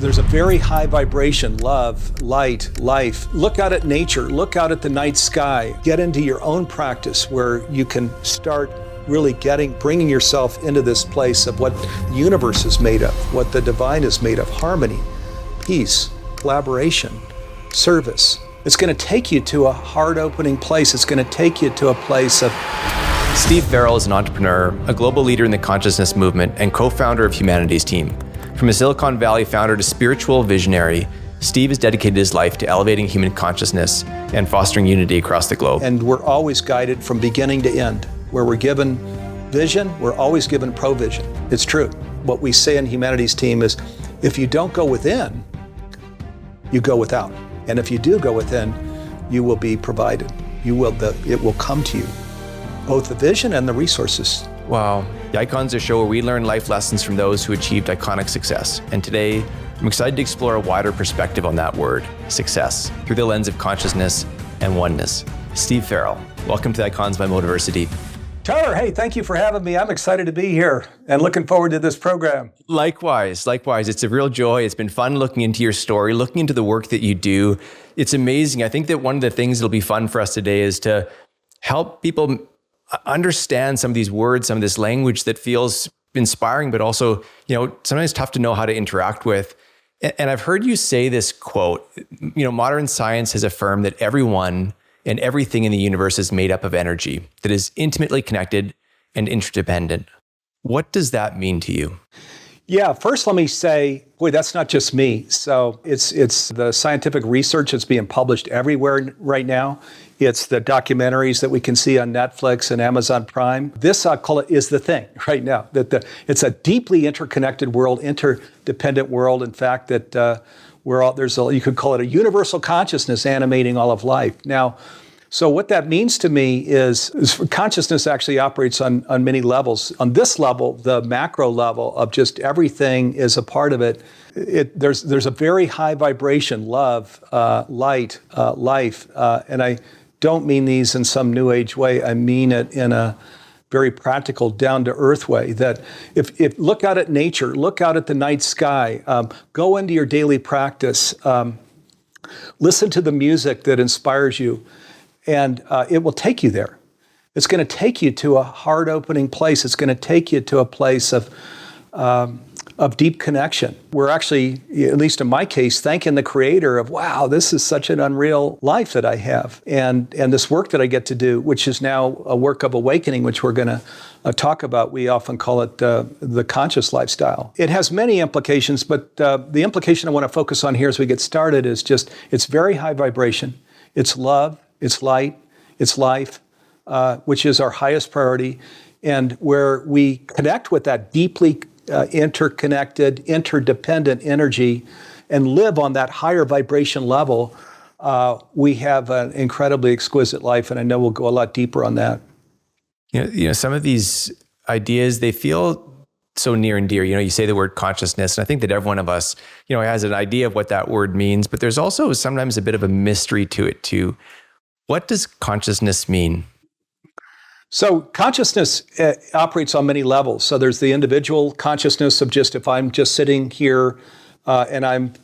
There's a very high vibration, love, light, life. Look out at nature, look out at the night sky. Get into your own practice where you can start really bringing yourself into this place of what the universe is made of, what the divine is made of, harmony, peace, collaboration, service. It's going to take you to a heart-opening place. It's going to take you to a place of... Steve Farrell is an entrepreneur, a global leader in the consciousness movement, and co-founder of Humanity's Team. From a Silicon Valley founder to spiritual visionary, Steve has dedicated his life to elevating human consciousness and fostering unity across the globe. And we're always guided from beginning to end. Where we're given vision, we're always given provision. It's true. What we say in Humanity's Team is, if you don't go within, you go without. And if you do go within, you will be provided. It will come to you, both the vision and the resources. Wow. The Icons are a show where we learn life lessons from those who achieved iconic success. And today, I'm excited to explore a wider perspective on that word, success, through the lens of consciousness and oneness. Steve Farrell, welcome to the Icons by Motiversity. Tyler, hey, thank you for having me. I'm excited to be here and looking forward to this program. Likewise. It's a real joy. It's been fun looking into your story, looking into the work that you do. It's amazing. I think that one of the things that'll be fun for us today is to help people understand some of these words, some of this language that feels inspiring, but also, sometimes tough to know how to interact with. And I've heard you say this quote, modern science has affirmed that everyone and everything in the universe is made up of energy that is intimately connected and interdependent. What does that mean to you? Yeah, first let me say, boy, that's not just me. So it's the scientific research that's being published everywhere right now. It's the documentaries that we can see on Netflix and Amazon Prime. This, I call it, is the thing right now. It's a deeply interconnected world, interdependent world. In fact, that you could call it a universal consciousness animating all of life. Now, so what that means to me is consciousness actually operates on many levels. On this level, the macro level of just everything is a part of it. There's a very high vibration, love, light, life, and I don't mean these in some new age way. I mean it in a very practical, down-to-earth way, that if look out at nature, look out at the night sky, go into your daily practice, listen to the music that inspires you, and it will take you there. It's going to take you to a heart-opening place. It's going to take you to a place of deep connection. We're actually, at least in my case, thanking the Creator of, wow, this is such an unreal life that I have. And this work that I get to do, which is now a work of awakening, which we're going to talk about. We often call it the conscious lifestyle. It has many implications, but the implication I want to focus on here as we get started is just, it's very high vibration. It's love, it's light, it's life, which is our highest priority. And where we connect with that deeply interconnected, interdependent energy and live on that higher vibration level, we have an incredibly exquisite life. And I know we'll go a lot deeper on that. Some of these ideas, they feel so near and dear. You say the word consciousness, and I think that every one of us, has an idea of what that word means, but there's also sometimes a bit of a mystery to it too. What does consciousness mean? So consciousness operates on many levels. So there's the individual consciousness of just, if I'm just sitting here and I'm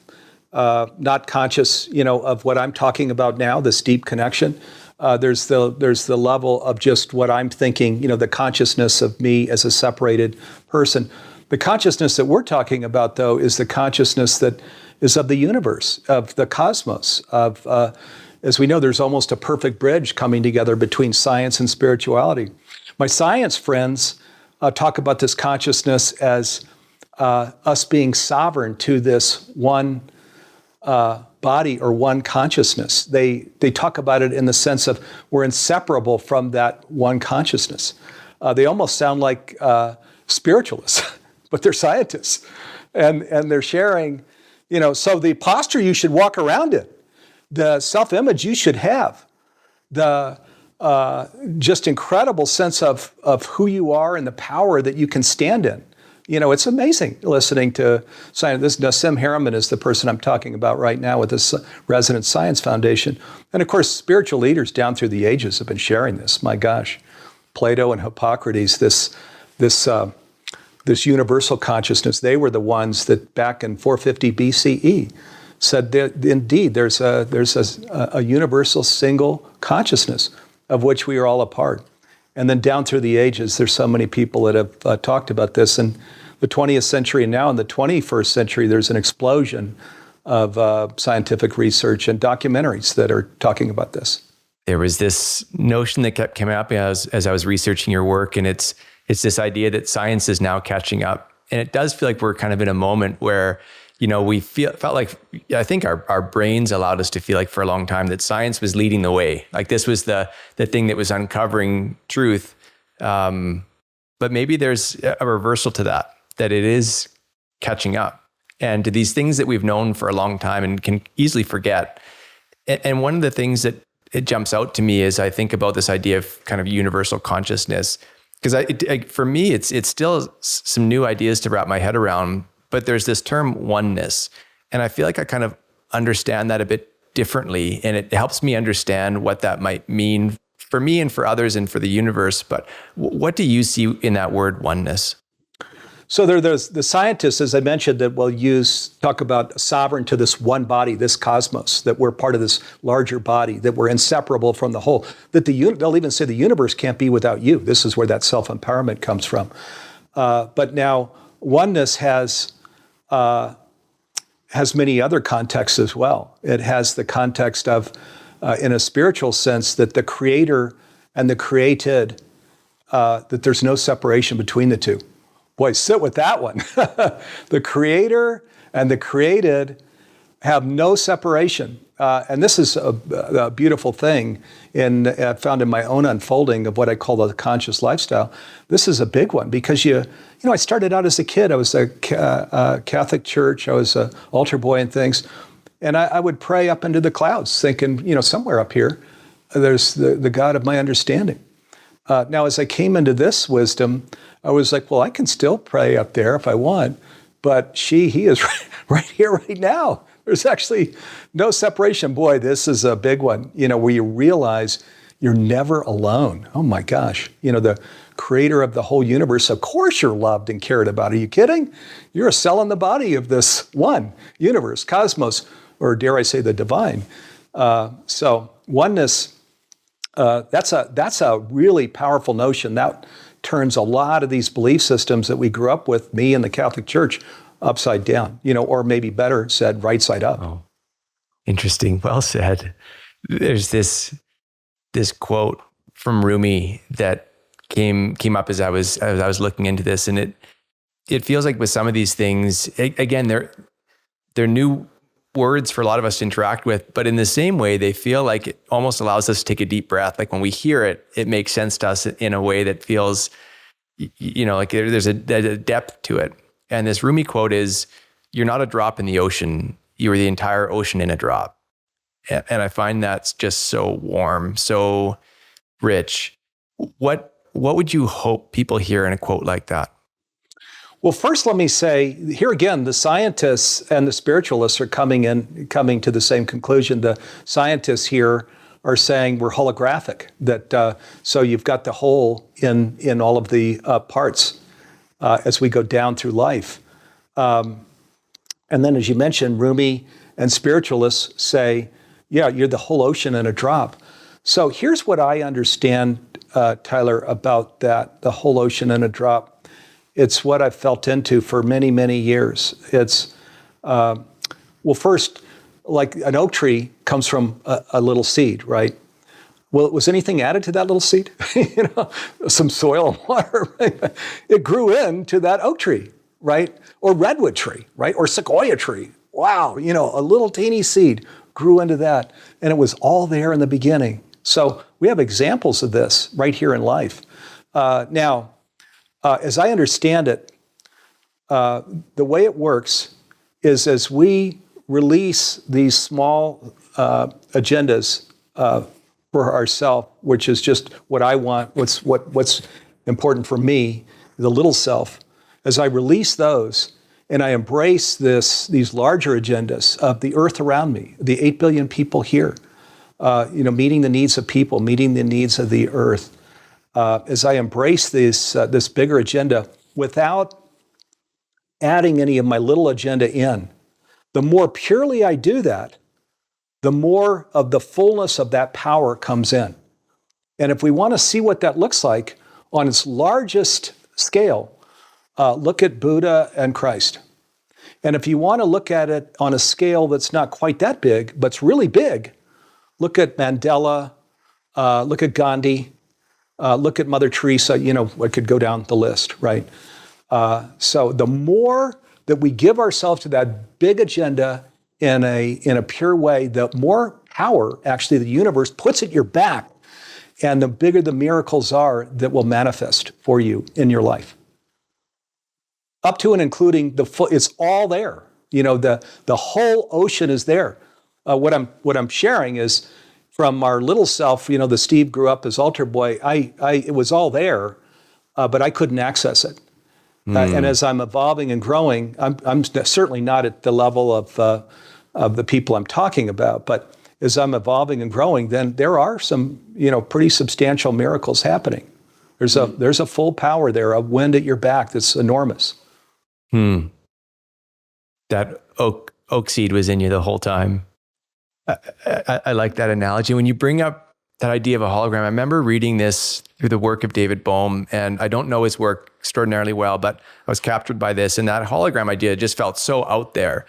not conscious, of what I'm talking about now, this deep connection. There's the level of just what I'm thinking, the consciousness of me as a separated person. The consciousness that we're talking about, though, is the consciousness that is of the universe, of the cosmos, of as we know, there's almost a perfect bridge coming together between science and spirituality. My science friends talk about this consciousness as us being sovereign to this one body or one consciousness. They talk about it in the sense of we're inseparable from that one consciousness. They almost sound like spiritualists, but they're scientists. And they're sharing, so the posture you should walk around in, the self-image you should have, the just incredible sense of who you are and the power that you can stand in. It's amazing listening to science. This Nassim Haramein is the person I'm talking about right now with this Resonance Science Foundation. And of course, spiritual leaders down through the ages have been sharing this. My gosh, Plato and Hippocrates, this this universal consciousness. They were the ones that back in 450 BCE said that indeed there's a universal single consciousness of which we are all a part. And then down through the ages, there's so many people that have talked about this. In the 20th century and now in the 21st century, there's an explosion of scientific research and documentaries that are talking about this. There was this notion that kept coming up as I was researching your work, and it's this idea that science is now catching up. And it does feel like we're kind of in a moment where, we felt like, I think our brains allowed us to feel like for a long time that science was leading the way. Like this was the thing that was uncovering truth. But maybe there's a reversal to that it is catching up. And to these things that we've known for a long time and can easily forget. And one of the things that it jumps out to me is I think about this idea of kind of universal consciousness. Because for me, it's still some new ideas to wrap my head around. But there's this term oneness. And I feel like I kind of understand that a bit differently. And it helps me understand what that might mean for me and for others and for the universe. But what do you see in that word oneness? So there's the scientists, as I mentioned, that will talk about sovereign to this one body, this cosmos, that we're part of this larger body, that we're inseparable from the whole, that they'll even say the universe can't be without you. This is where that self-empowerment comes from. But now oneness has many other contexts as well. It has the context of, in a spiritual sense, that the creator and the created, that there's no separation between the two. Boy, sit with that one. The creator and the created have no separation. And this is a beautiful thing found in my own unfolding of what I call the conscious lifestyle. This is a big one because I started out as a kid. I was a Catholic church. I was an altar boy and things. And I would pray up into the clouds thinking, somewhere up here, there's the God of my understanding. Now, as I came into this wisdom, I was like, well, I can still pray up there if I want, but he is right here, right now. There's actually no separation. Boy, this is a big one, where you realize you're never alone. Oh my gosh. The creator of the whole universe, of course you're loved and cared about. Are you kidding? You're a cell in the body of this one universe, cosmos, or dare I say the divine. So oneness, that's a really powerful notion. That turns a lot of these belief systems that we grew up with, me and the Catholic Church, upside down, or maybe better said, right side up. Oh, interesting. Well said. There's this quote from Rumi that came up as I was looking into this, and it feels like with some of these things, again, they're new words for a lot of us to interact with, but in the same way, they feel like it almost allows us to take a deep breath. Like when we hear it, it makes sense to us in a way that feels, like there's a depth to it. And this Rumi quote is, "You're not a drop in the ocean. You are the entire ocean in a drop." And I find that's just so warm, so rich. What would you hope people hear in a quote like that? Well, first, let me say, here again, the scientists and the spiritualists are coming to the same conclusion. The scientists here are saying we're holographic, that so you've got the whole in all of the parts as we go down through life. And then, as you mentioned, Rumi and spiritualists say, yeah, you're the whole ocean in a drop. So here's what I understand, Tyler, about that, the whole ocean in a drop. It's what I've felt into for many, many years. It's, first, like an oak tree comes from a little seed, right? Well, was anything added to that little seed? Some soil and water. Right? It grew into that oak tree, right? Or redwood tree, right? Or sequoia tree. Wow, a little teeny seed grew into that. And it was all there in the beginning. So we have examples of this right here in life. Now, as I understand it, the way it works is as we release these small agendas for ourselves, which is just what I want, what's important for me, the little self, as I release those and I embrace these larger agendas of the earth around me, the 8 billion people here, meeting the needs of people, meeting the needs of the earth, as I embrace this bigger agenda without adding any of my little agenda in, the more purely I do that, the more of the fullness of that power comes in. And if we want to see what that looks like on its largest scale, look at Buddha and Christ. And if you want to look at it on a scale that's not quite that big, but it's really big, look at Mandela, look at Gandhi, look at Mother Teresa, I could go down the list, right? So the more that we give ourselves to that big agenda in a pure way, the more power actually the universe puts at your back, and the bigger the miracles are that will manifest for you in your life. Up to and including it's all there. The whole ocean is there. What I'm sharing is from our little self. The Steve grew up as altar boy. It was all there, but I couldn't access it. And as I'm evolving and growing, I'm certainly not at the level of the people I'm talking about. But as I'm evolving and growing, then there are some pretty substantial miracles happening. There's a full power there, a wind at your back that's enormous. That oak seed was in you the whole time. I like that analogy. When you bring up that idea of a hologram, I remember reading this through the work of David Bohm, and I don't know his work extraordinarily well, but I was captured by this, and that hologram idea just felt so out there.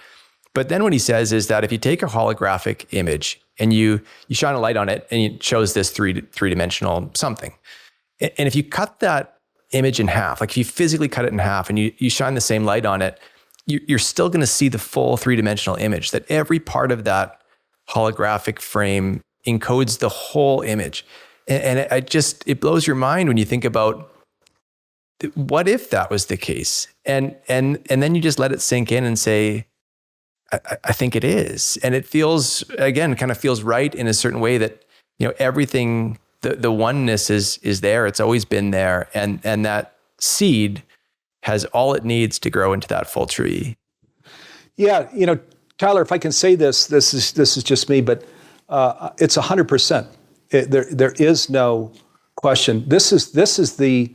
But then what he says is that if you take a holographic image and you shine a light on it, and it shows this three-dimensional something, and if you cut that image in half, like if you physically cut it in half and you shine the same light on it, you're still going to see the full three-dimensional image, that every part of that holographic frame encodes the whole image. And it blows your mind when you think about what if that was the case? And then you just let it sink in and say, I think it is. And it feels, again, kind of feels right in a certain way that, everything, the oneness is there. It's always been there. And that seed has all it needs to grow into that full tree. Yeah. Tyler, if I can say this is just me, but it's 100%. There is no question. This is the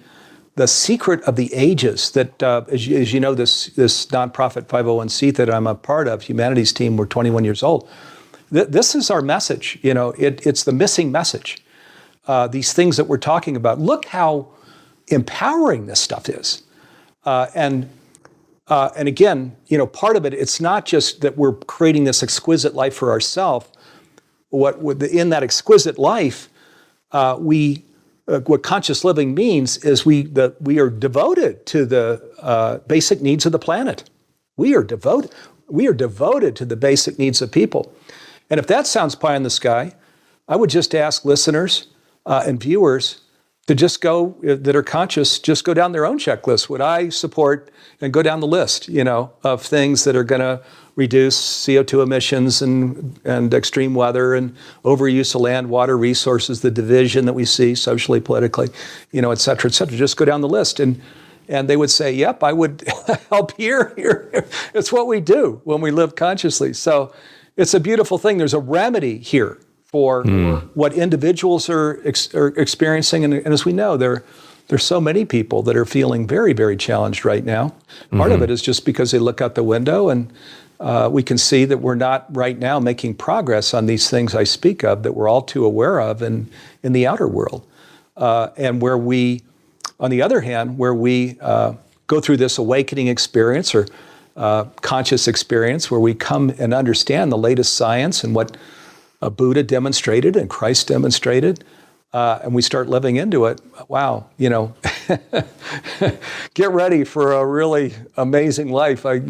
secret of the ages that, as you know, this nonprofit 501c that I'm a part of, Humanities Team, we're 21 years old. This is our message. It's the missing message. These things that we're talking about. Look how empowering this stuff is. And again, part of it, it's not just that we're creating this exquisite life for ourselves. In that exquisite life, what conscious living means is we are devoted to the basic needs of the planet. We are devoted to the basic needs of people. And if that sounds pie in the sky, I would just ask listeners and viewers to just go, that are conscious, just go down their own checklist. Would I support, and go down the list, of things that are going to reduce CO2 emissions and extreme weather and overuse of land, water resources, the division that we see socially, politically, et cetera, et cetera. Just go down the list. And they would say, yep, I would help here. It's what we do when we live consciously. So it's a beautiful thing. There's a remedy here for what individuals are experiencing. And as we know, there's so many people that are feeling very, very challenged right now. Part of it is just because they look out the window and we can see that we're not right now making progress on these things I speak of that we're all too aware of in the outer world. And where we, on the other hand, where we go through this awakening experience or conscious experience where we come and understand the latest science and what Buddha demonstrated and Christ demonstrated, and we start living into it, wow, get ready for a really amazing life. I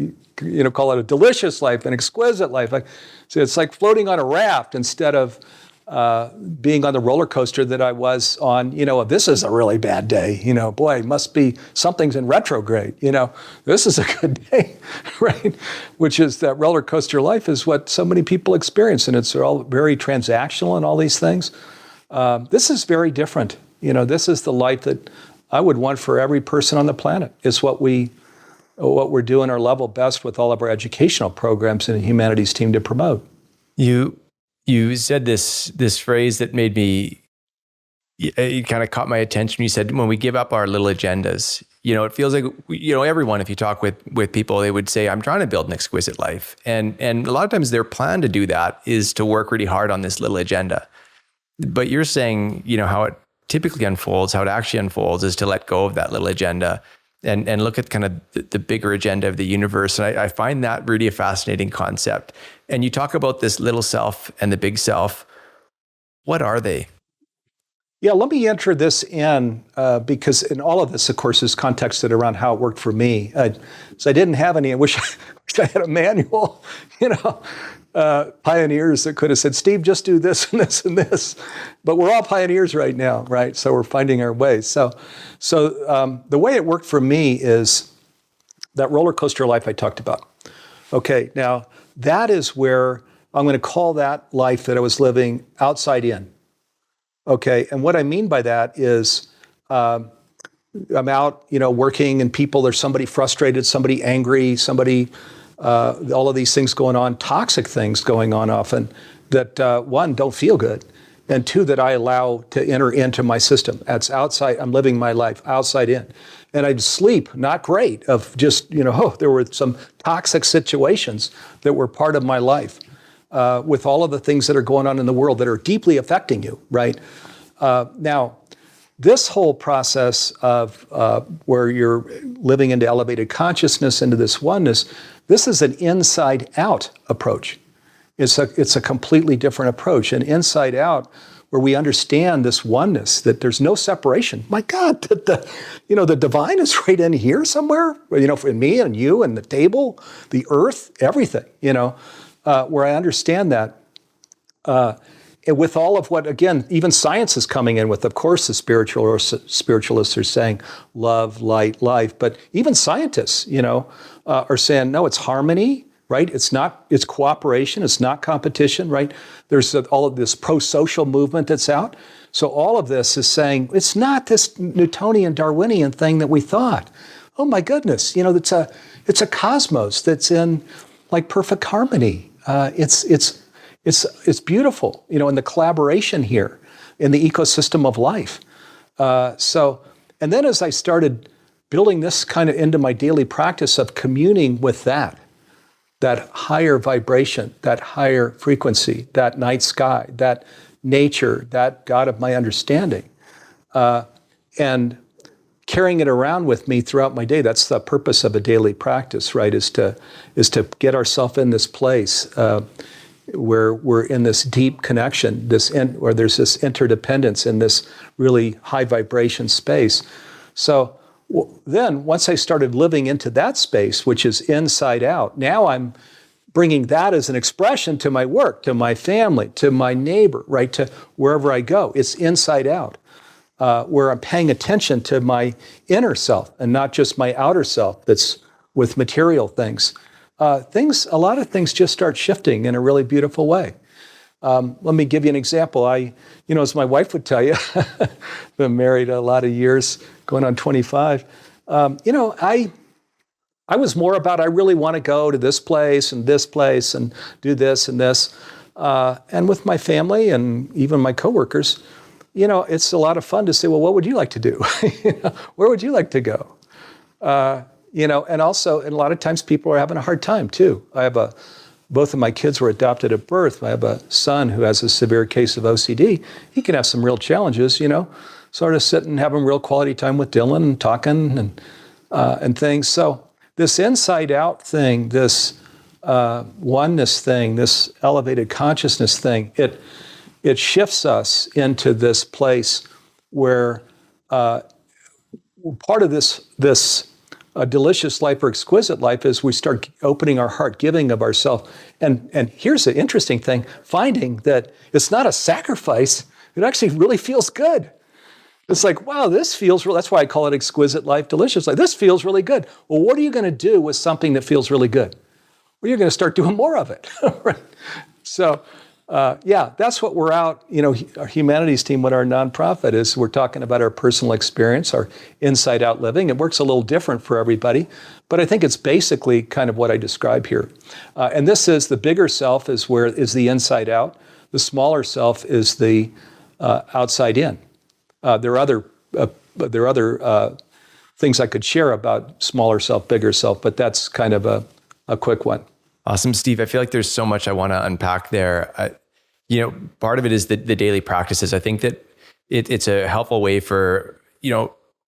call it a delicious life, an exquisite life. So it's like floating on a raft instead of being on the roller coaster that I was on, this is a really bad day, boy, must be, something's in retrograde, this is a good day, right? Which is that roller coaster life is what so many people experience, and it's all very transactional and all these things. This is very different. This is the life that I would want for every person on the planet. It's what we're doing our level best with all of our educational programs in the Humanities Team to promote. You said this phrase that made me, it kind of caught my attention. You said, when we give up our little agendas, it feels like, everyone, if you talk with people, they would say, I'm trying to build an exquisite life. And a lot of times their plan to do that is to work really hard on this little agenda. But you're saying, how it typically unfolds, how it actually unfolds is to let go of that little agenda and look at kind of the bigger agenda of the universe. And I find that really a fascinating concept. And you talk about this little self and the big self. What are they? Yeah, let me enter this in because in all of this, of course, is contexted around how it worked for me. So I didn't have any. I wish I had a manual, pioneers that could have said, Steve, just do this and this and this. But we're all pioneers right now, right? So we're finding our way. So the way it worked for me is that roller coaster life I talked about. Okay, now that is where I'm going to call that life that I was living outside in. Okay, and what I mean by that is I'm out, working and there's somebody frustrated, somebody angry, somebody, all of these things going on, toxic things going on often that one, don't feel good, and two, that I allow to enter into my system. That's outside, I'm living my life outside in. And I'd sleep, not great, of just, there were some toxic situations that were part of my life. With all of the things that are going on in the world that are deeply affecting you, right? Now, this whole process of where you're living into elevated consciousness, into this oneness, this is an inside-out approach. It's a completely different approach, an inside-out where we understand this oneness, that there's no separation. My God, that the divine is right in here somewhere, for me and you and the table, the earth, everything, where I understand that. And with all of what, again, even science is coming in with, of course, the spiritualists are saying love, light, life. But even scientists, are saying, no, it's harmony, right? It's cooperation. It's not competition, right? There's all of this pro-social movement that's out. So all of this is saying, it's not this Newtonian, Darwinian thing that we thought. Oh my goodness, it's a cosmos that's in like perfect harmony. It's beautiful, in the collaboration here, in the ecosystem of life. And then as I started building this kind of into my daily practice of communing with that higher vibration, that higher frequency, that night sky, that nature, that God of my understanding, and carrying it around with me throughout my day. That's the purpose of a daily practice, right? Is to get ourselves in this place where we're in this deep connection, where there's this interdependence in this really high vibration space. So then once I started living into that space, which is inside out, now I'm bringing that as an expression to my work, to my family, to my neighbor, right? To wherever I go. It's inside out. Where I'm paying attention to my inner self and not just my outer self that's with material things. A lot of things just start shifting in a really beautiful way. Let me give you an example. As my wife would tell you, been married a lot of years, going on 25. I was more about, I really want to go to this place and do this and this. And with my family and even my coworkers, it's a lot of fun to say, well, what would you like to do? Where would you like to go? And also, and a lot of times people are having a hard time too. Both of my kids were adopted at birth. I have a son who has a severe case of OCD. He can have some real challenges, sort of sitting and having real quality time with Dylan and talking and things. So this inside out thing, this oneness thing, this elevated consciousness thing, it shifts us into this place where part of this delicious life or exquisite life is we start opening our heart, giving of ourselves. And here's the interesting thing, finding that it's not a sacrifice, it actually really feels good. It's like, wow, this feels real. That's why I call it exquisite life, delicious life. This feels really good. Well, what are you going to do with something that feels really good? Well, you're going to start doing more of it, right? So, that's what we're out, our humanities team, what our nonprofit is, we're talking about our personal experience, our inside out living. It works a little different for everybody, but I think it's basically kind of what I describe here. And this is the bigger self is the inside out. The smaller self is the outside in. There are other things I could share about smaller self, bigger self, but that's kind of a quick one. Awesome, Steve. I feel like there's so much I want to unpack there. Part of it is the daily practices. I think that it's a helpful way for,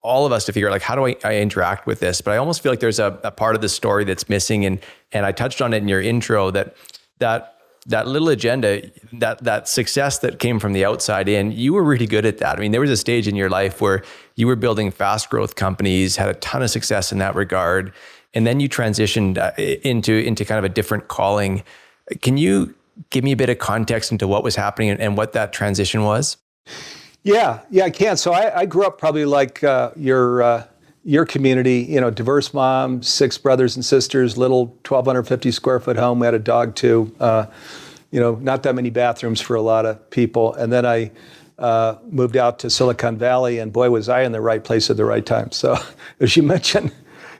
all of us to figure out, like, how do I interact with this? But I almost feel like there's a part of the story that's missing. And I touched on it in your intro that little agenda, that success that came from the outside in, you were really good at that. I mean, there was a stage in your life where you were building fast growth companies, had a ton of success in that regard. And then you transitioned into kind of a different calling. Can you give me a bit of context into what was happening and what that transition was? Yeah, I can. So I grew up probably like your community, diverse mom, 6 brothers and sisters, little 1,250 square foot home. We had a dog too. Not that many bathrooms for a lot of people. And then I moved out to Silicon Valley, and boy, was I in the right place at the right time. So as you mentioned,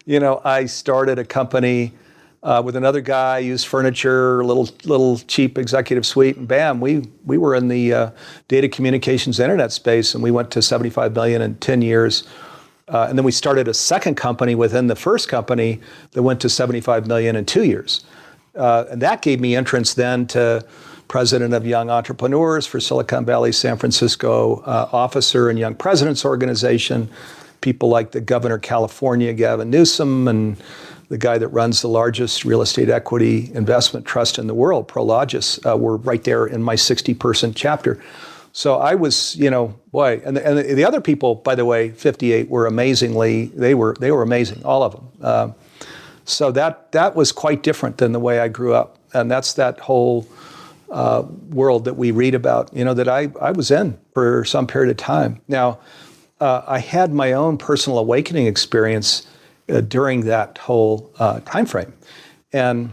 I started a company with another guy, used furniture, little cheap executive suite, and bam, we were in the data communications internet space, and we went to 75 million in 10 years. And then we started a second company within the first company that went to 75 million in 2 years. And that gave me entrance then to president of Young Entrepreneurs for Silicon Valley, San Francisco, officer in Young Presidents Organization, people like the governor of California, Gavin Newsom, and the guy that runs the largest real estate equity investment trust in the world, Prologis, were right there in my 60-person chapter. So I was, boy, and the other people, by the way, 58 were they were amazing, all of them. So that was quite different than the way I grew up. And that's that whole world that we read about, that I was in for some period of time. Now, I had my own personal awakening experience during that whole time frame. And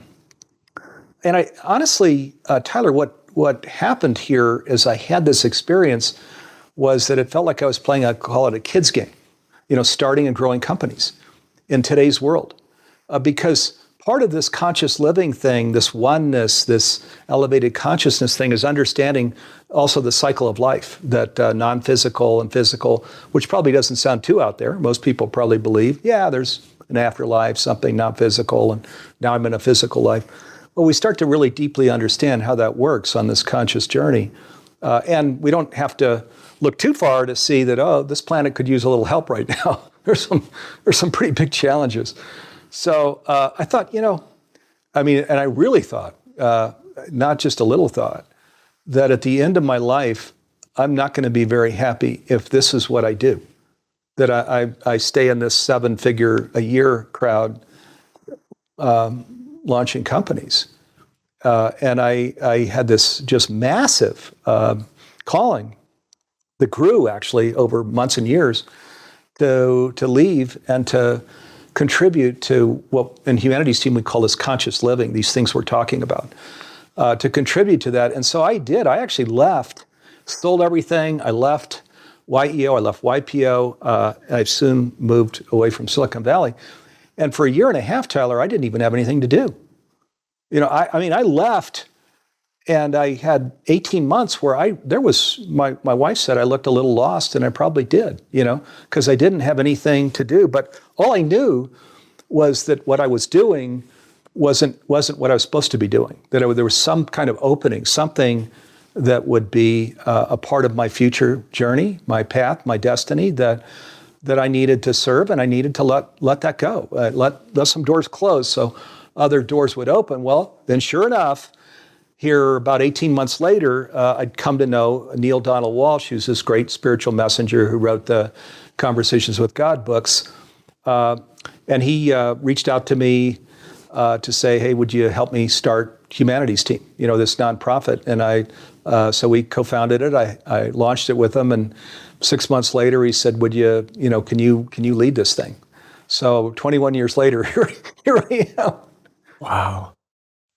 I honestly, Tyler, what happened here is I had this experience was that it felt like I was playing, I call it a kid's game, starting and growing companies in today's world. Because part of this conscious living thing, this oneness, this elevated consciousness thing is understanding also the cycle of life, that non-physical and physical, which probably doesn't sound too out there. Most people probably believe, yeah, there's an afterlife, something not physical, and now I'm in a physical life. Well, we start to really deeply understand how that works on this conscious journey. And we don't have to look too far to see that, this planet could use a little help right now. There's some pretty big challenges. So I thought, and I really thought, not just a little thought, that at the end of my life, I'm not going to be very happy if this is what I do. That I stay in this 7-figure a year crowd launching companies. And I had this just massive calling that grew actually over months and years to leave and to contribute to what in humanities team we call this conscious living, these things we're talking about, to contribute to that. And so I did. I actually left, sold everything. I left YEO, I left YPO. I soon moved away from Silicon Valley. And for a year and a half, Tyler, I didn't even have anything to do. I left and I had 18 months where my wife said I looked a little lost, and I probably did, because I didn't have anything to do. But all I knew was that what I was doing wasn't what I was supposed to be doing, that there was some kind of opening, something that would be a part of my future journey, my path, my destiny, that I needed to serve, and I needed to let that go, let some doors close so other doors would open. Well, then sure enough, here about 18 months later, I'd come to know Neil Donald Walsh, who's this great spiritual messenger who wrote the Conversations with God books. And he reached out to me to say, hey, would you help me start Humanities Team, this nonprofit? And so we co-founded it. I launched it with him. And 6 months later, he said, would you, can you lead this thing? So 21 years later, here I am. Wow.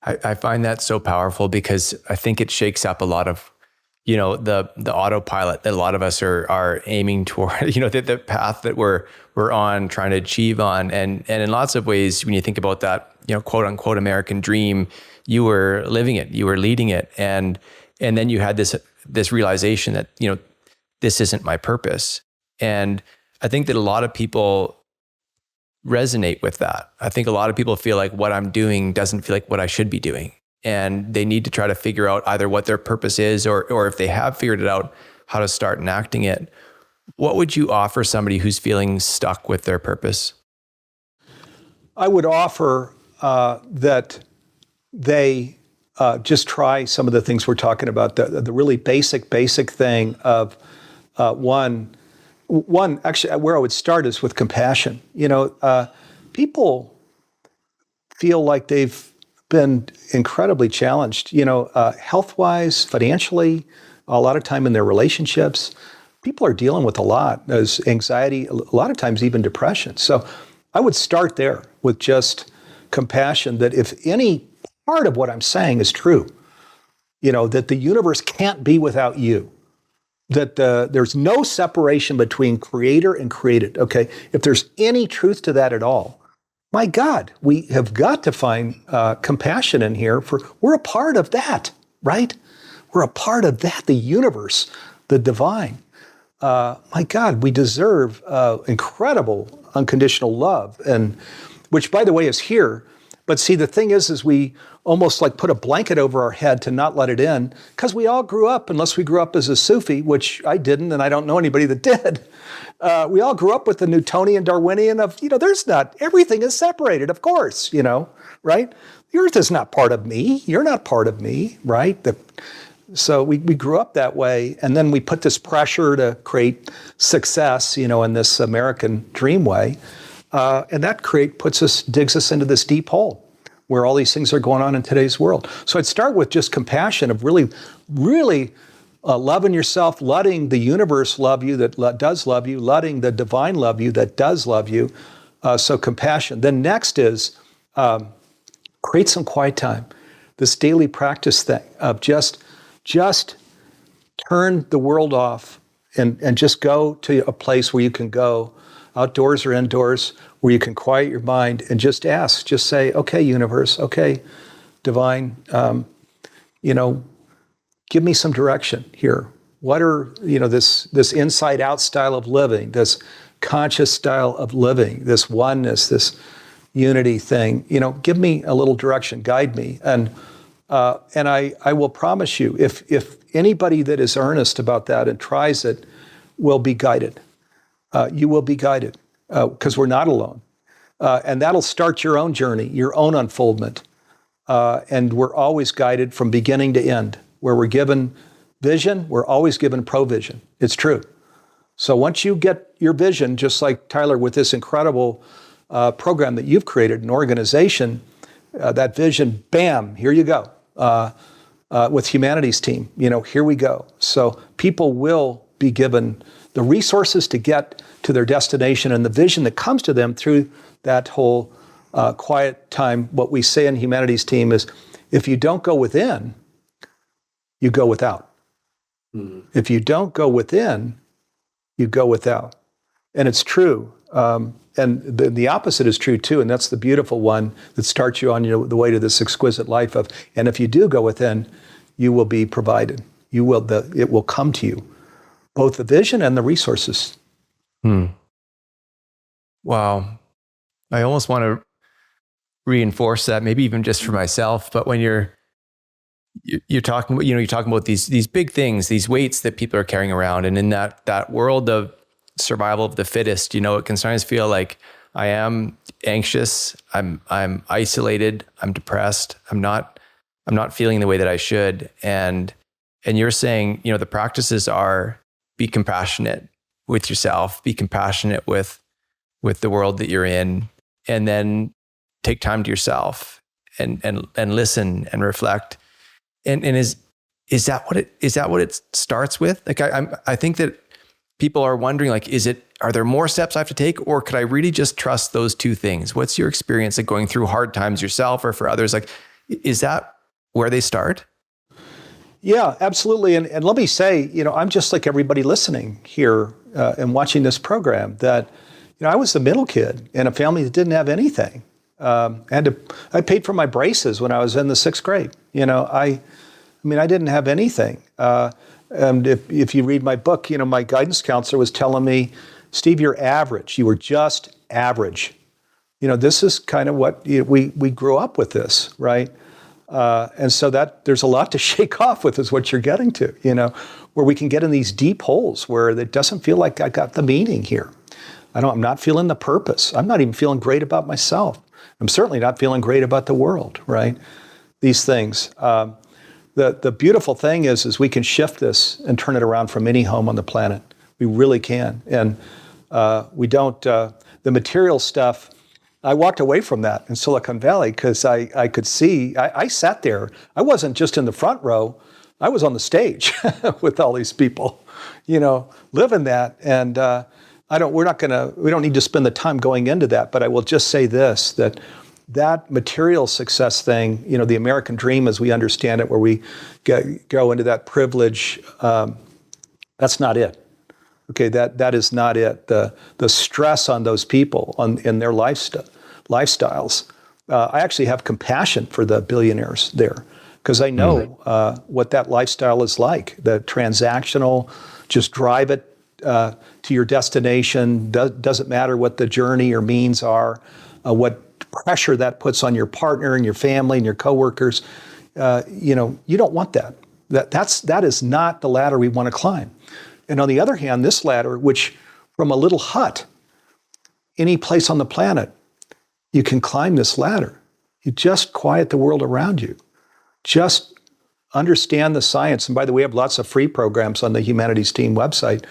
I find that so powerful because I think it shakes up a lot of, the autopilot that a lot of us are aiming toward, the path that we're on, trying to achieve on. And in lots of ways, when you think about that, quote unquote American dream, you were living it, you were leading it. And then you had this realization that, this isn't my purpose. And I think that a lot of people resonate with that. I think a lot of people feel like what I'm doing doesn't feel like what I should be doing. And they need to try to figure out either what their purpose is, or if they have figured it out, how to start enacting it. What would you offer somebody who's feeling stuck with their purpose? I would offer that they just try some of the things we're talking about, the really basic thing of one, actually, where I would start is with compassion. People feel like they've been incredibly challenged, health-wise, financially, a lot of time in their relationships. People are dealing with a lot. There's anxiety, a lot of times even depression. So I would start there with just compassion, that if any part of what I'm saying is true, that the universe can't be without you, that there's no separation between creator and created, okay? If there's any truth to that at all, my God, we have got to find compassion in here, for we're a part of that, right? We're a part of that, the universe, the divine. My God, we deserve incredible unconditional love, and which, by the way, is here. But see, the thing is we almost like put a blanket over our head to not let it in, because we all grew up, unless we grew up as a Sufi, which I didn't, and I don't know anybody that did. We all grew up with the Newtonian Darwinian of, there's not, everything is separated, of course, right? The earth is not part of me. You're not part of me, right? So we grew up that way, and then we put this pressure to create success, in this American dream way, and that digs us into this deep hole where all these things are going on in today's world. So I'd start with just compassion of really, really loving yourself, letting the universe love you that does love you, letting the divine love you that does love you. So compassion. Then next is create some quiet time. This daily practice thing of just turn the world off and just go to a place where you can go, outdoors or indoors, where you can quiet your mind and just say, okay, universe, okay, divine, give me some direction here. What are, this inside out style of living, this conscious style of living, this oneness, this unity thing, give me a little direction, guide me. And I will promise you, if anybody that is earnest about that and tries it will be guided. You will be guided, because we're not alone. And that'll start your own journey, your own unfoldment. And we're always guided from beginning to end. Where we're given vision, we're always given provision. It's true. So once you get your vision, just like Tyler with this incredible program that you've created, an organization, that vision, bam, here you go. With Humanity's team, here we go. So people will be given the resources to get to their destination, and the vision that comes to them through that whole quiet time. What we say in Humanity's team is, if you don't go within, you go without. Mm-hmm. If you don't go within, you go without. And it's true. And the opposite is true too, and that's the beautiful one that starts you on the way to this exquisite life of, and if you do go within, you will be provided. It will come to you, both the vision and the resources. Wow. I almost want to reinforce that, maybe even just for myself, but when you're talking about, you're talking about these big things, these weights that people are carrying around, and in that world of survival of the fittest, it can sometimes feel like I am anxious, I'm isolated, I'm depressed, I'm not feeling the way that I should. And you're saying, the practices are be compassionate with yourself, be compassionate with the world that you're in, and then take time to yourself and listen and reflect. And is that what it starts with? Like I think that people are wondering, like, are there more steps I have to take, or could I really just trust those two things? What's your experience of going through hard times yourself or for others? Like, is that where they start? Yeah, absolutely. And let me say, I'm just like everybody listening here and watching this program, that, I was the middle kid in a family that didn't have anything. I paid for my braces when I was in the 6th grade. I didn't have anything. And if you read my book, my guidance counselor was telling me, Steve, you're average. You were just average. This is kind of what we grew up with this, right? And so that there's a lot to shake off with is what you're getting to, where we can get in these deep holes where it doesn't feel like I got the meaning here. I'm not feeling the purpose. I'm not even feeling great about myself. I'm certainly not feeling great about the world, right? These things. The beautiful thing is we can shift this and turn it around from any home on the planet. We really can. And we don't, the material stuff, I walked away from that in Silicon Valley because I could see, I sat there. I wasn't just in the front row. I was on the stage with all these people, living that. And we don't need to spend the time going into that, but I will just say this, that material success thing, the American dream as we understand it, where we go into that privilege, that's not it. Okay, that is not it. The stress on those people in their lifestyles. I actually have compassion for the billionaires there because I know what that lifestyle is like. The transactional, just drive it to your destination. Doesn't matter what the journey or means are, what pressure that puts on your partner and your family and your coworkers. You don't want that. That is not the ladder we want to climb. And on the other hand, this ladder, which from a little hut, any place on the planet, you can climb this ladder. You just quiet the world around you. Just understand the science. And by the way, we have lots of free programs on the Humanities Team website.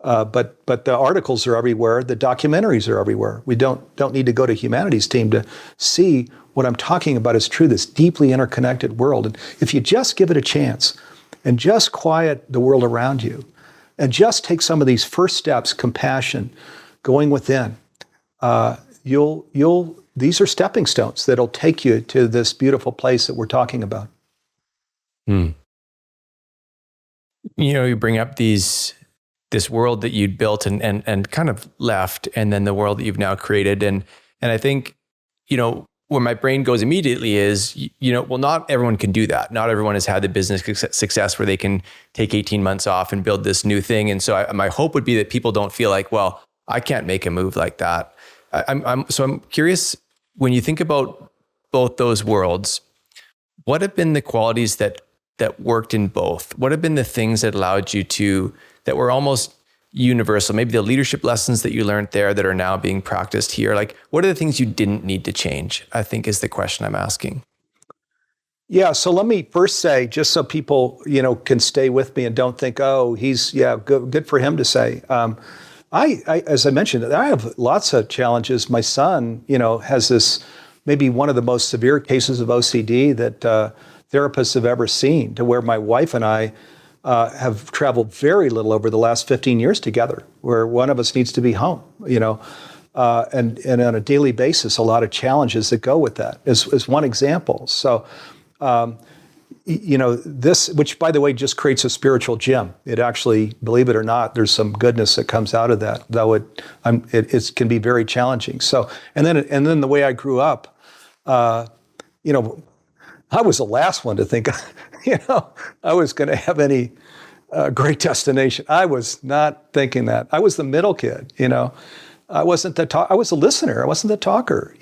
But the articles are everywhere. The documentaries are everywhere. We don't need to go to Humanities Team to see what I'm talking about is true, this deeply interconnected world. And if you just give it a chance and just quiet the world around you and just take some of these first steps, compassion, going within, these are stepping stones that'll take you to this beautiful place that we're talking about. You bring up this world that you'd built and kind of left, and then the world that you've now created. And I think, where my brain goes immediately is, well, not everyone can do that. Not everyone has had the business success where they can take 18 months off and build this new thing. And so my hope would be that people don't feel like, well, I can't make a move like that. I'm curious, when you think about both those worlds, what have been the qualities that worked in both? What have been the things that allowed you that were almost universal? Maybe the leadership lessons that you learned there that are now being practiced here. Like, what are the things you didn't need to change? I think is the question I'm asking. Yeah. So let me first say, just so people, can stay with me and don't think, oh, he's good for him to say. As I mentioned, I have lots of challenges. My son, has this maybe one of the most severe cases of OCD that therapists have ever seen, to where my wife and I have traveled very little over the last 15 years together, where one of us needs to be home, and on a daily basis, a lot of challenges that go with that is one example. So, this, which by the way, just creates a spiritual gym. It actually, believe it or not, there's some goodness that comes out of that, though it can be very challenging. So, and then the way I grew up, I was the last one to think, I was going to have any great destination. I was not thinking that. I was the middle kid, I wasn't I was a listener. I wasn't the talker,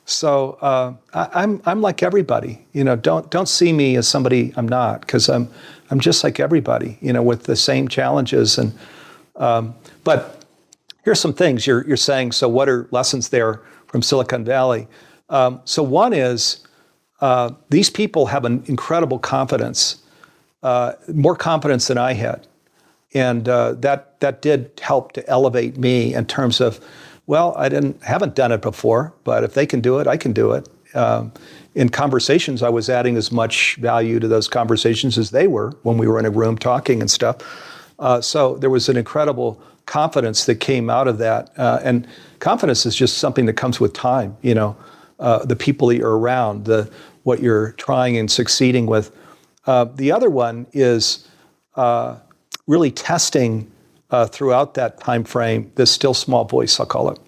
So I'm like everybody, don't see me as somebody I'm not, because I'm just like everybody, with the same challenges. And but here's some things you're saying. So what are lessons there from Silicon Valley? So one is, these people have an incredible confidence, more confidence than I had. And that did help to elevate me in terms of, well, haven't done it before, but if they can do it, I can do it. In conversations, I was adding as much value to those conversations as they were when we were in a room talking and stuff. So there was an incredible confidence that came out of that. And confidence is just something that comes with time, the people that you're around, what you're trying and succeeding with. The other one is really testing throughout that time frame, this still small voice, I'll call it.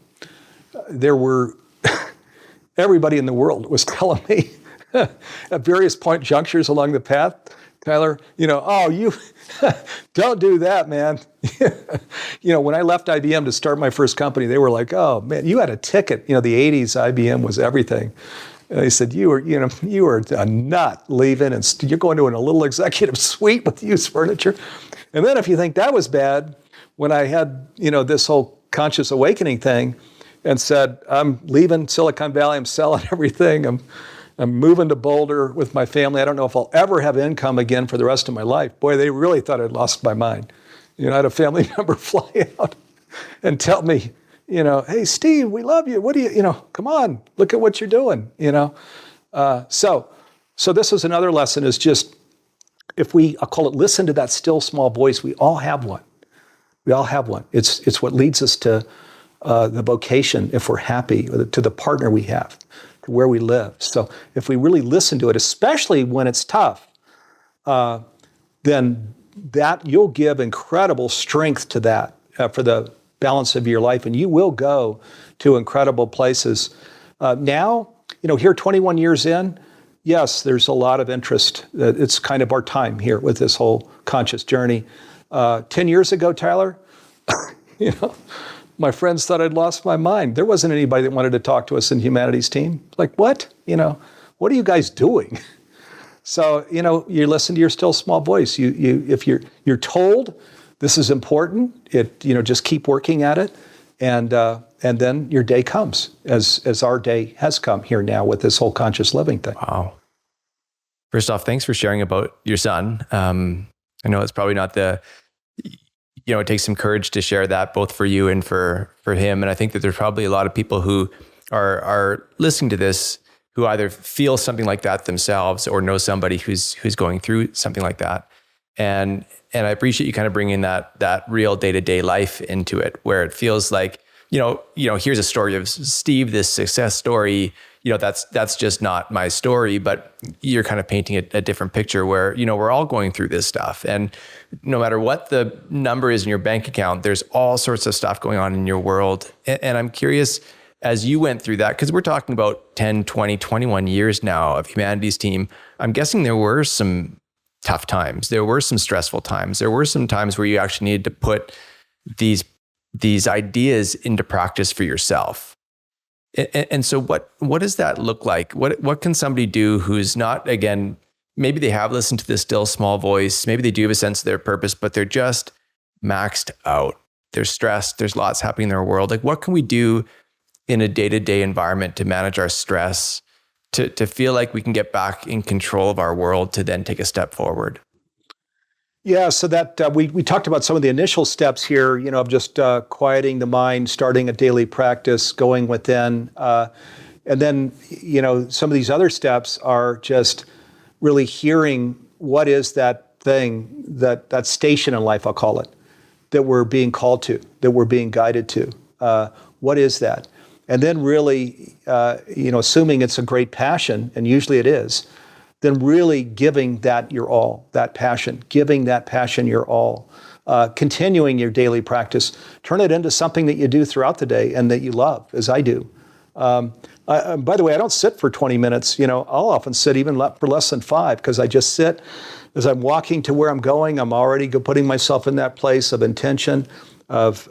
There were, everybody in the world was telling me, at various point junctures along the path, Tyler, oh, you don't do that, man. When I left IBM to start my first company, they were like, oh man, you had a ticket. The 80s IBM was everything. And they said, you were a nut leaving, and you're going to a little executive suite with used furniture. And then if you think that was bad, when I had, this whole conscious awakening thing and said, I'm leaving Silicon Valley, I'm selling everything, I'm moving to Boulder with my family. I don't know if I'll ever have income again for the rest of my life. Boy, they really thought I'd lost my mind. I had a family member fly out and tell me, hey, Steve, we love you. What do you, come on, look at what you're doing, So this is another lesson is just, I'll call it listen to that still small voice. We all have one. We all have one. It's what leads us to the vocation, if we're happy, to the partner we have, to where we live. So if we really listen to it, especially when it's tough, then that you'll give incredible strength to that for the balance of your life, and you will go to incredible places. Now, here 21 years in, yes, there's a lot of interest. It's kind of our time here with this whole conscious journey. 10 years ago, Tyler, my friends thought I'd lost my mind. There wasn't anybody that wanted to talk to us in Humanities team. Like, what? What are you guys doing? So, you listen to your still small voice. If you're told this is important, just keep working at it, and then your day comes, as our day has come here now with this whole conscious living thing. Wow. First off, thanks for sharing about your son. I know it's probably not it takes some courage to share that both for you and for him. And I think that there's probably a lot of people who are listening to this who either feel something like that themselves or know somebody who's going through something like that. And I appreciate you kind of bringing that real day-to-day life into it, where it feels like, here's a story of Steve, this success story, that's just not my story, but you're kind of painting a different picture where, we're all going through this stuff. And no matter what the number is in your bank account, there's all sorts of stuff going on in your world. And I'm curious, as you went through that, because we're talking about 10, 20, 21 years now of Humanities team, I'm guessing there were some tough times. There were some stressful times. There were some times where you actually needed to put these ideas into practice for yourself. And so what does that look like? What can somebody do who's not, again, maybe they have listened to this still small voice, maybe they do have a sense of their purpose, but they're just maxed out. They're stressed. There's lots happening in their world. Like, what can we do in a day-to-day environment to manage our stress, to feel like we can get back in control of our world, to then take a step forward? Yeah, so that we talked about some of the initial steps here, of just quieting the mind, starting a daily practice, going within. And then, some of these other steps are just really hearing what is that thing, that station in life, I'll call it, that we're being called to, that we're being guided to. What is that? And then really, assuming it's a great passion, and usually it is, then really giving that your all, that passion, giving that passion your all, continuing your daily practice, turn it into something that you do throughout the day and that you love, as I do. By the way, I don't sit for 20 minutes. I'll often sit even for less than 5, because I just sit as I'm walking to where I'm going. I'm already putting myself in that place of intention, of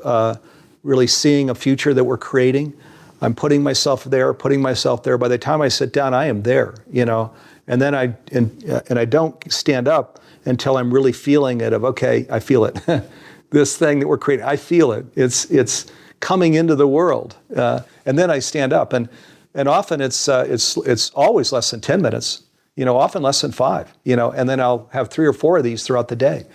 really seeing a future that we're creating. I'm putting myself there. By the time I sit down, I am there, And then I don't stand up until I'm really feeling it, of, okay, I feel it. This thing that we're creating, I feel it. It's coming into the world. And then I stand up. And often it's always less than 10 minutes, often less than 5, and then I'll have 3 or 4 of these throughout the day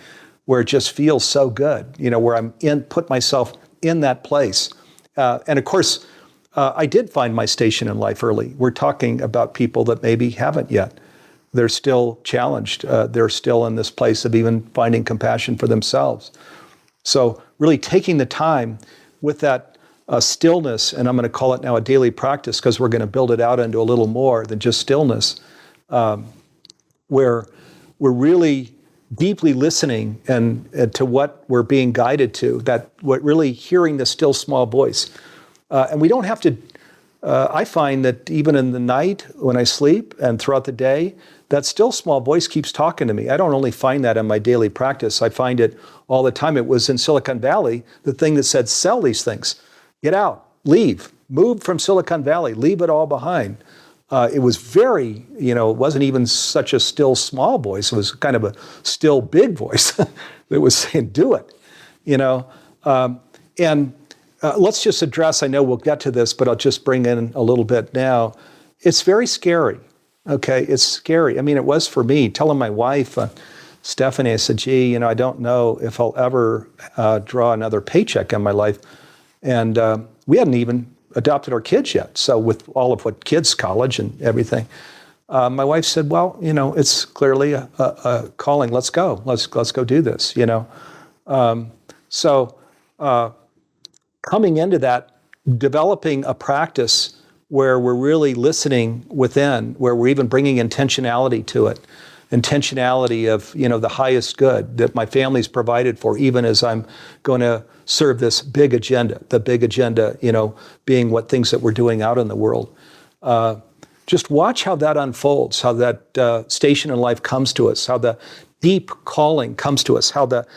where it just feels so good, where I'm put myself in that place. And of course, I did find my station in life early. We're talking about people that maybe haven't yet. They're still challenged. They're still in this place of even finding compassion for themselves. So really taking the time with that stillness, and I'm going to call it now a daily practice, because we're going to build it out into a little more than just stillness, where we're really deeply listening and to what we're being guided to, what really hearing the still small voice. And we don't have to I find that even in the night when I sleep and throughout the day, that still small voice keeps talking to me. I don't only find that in my daily practice. I find it all the time. It was in Silicon Valley, the thing that said, sell these things, get out, leave, move from Silicon Valley, leave it all behind. It was very, it wasn't even such a still small voice. It was kind of a still big voice that was saying, do it, let's just address, I know we'll get to this, but I'll just bring in a little bit now. It's very scary, okay? It's scary. I mean, it was for me. Telling my wife, Stephanie, I said, gee, I don't know if I'll ever draw another paycheck in my life. And we hadn't even adopted our kids yet. So with all of what kids, college and everything, my wife said, well, it's clearly a calling. Let's go. Let's go do this, coming into that, developing a practice where we're really listening within, where we're even bringing intentionality to it, intentionality of, the highest good that my family's provided for, even as I'm going to serve this big agenda, the big agenda, being what things that we're doing out in the world. Just watch how that unfolds, how that station in life comes to us, how the deep calling comes to us, how the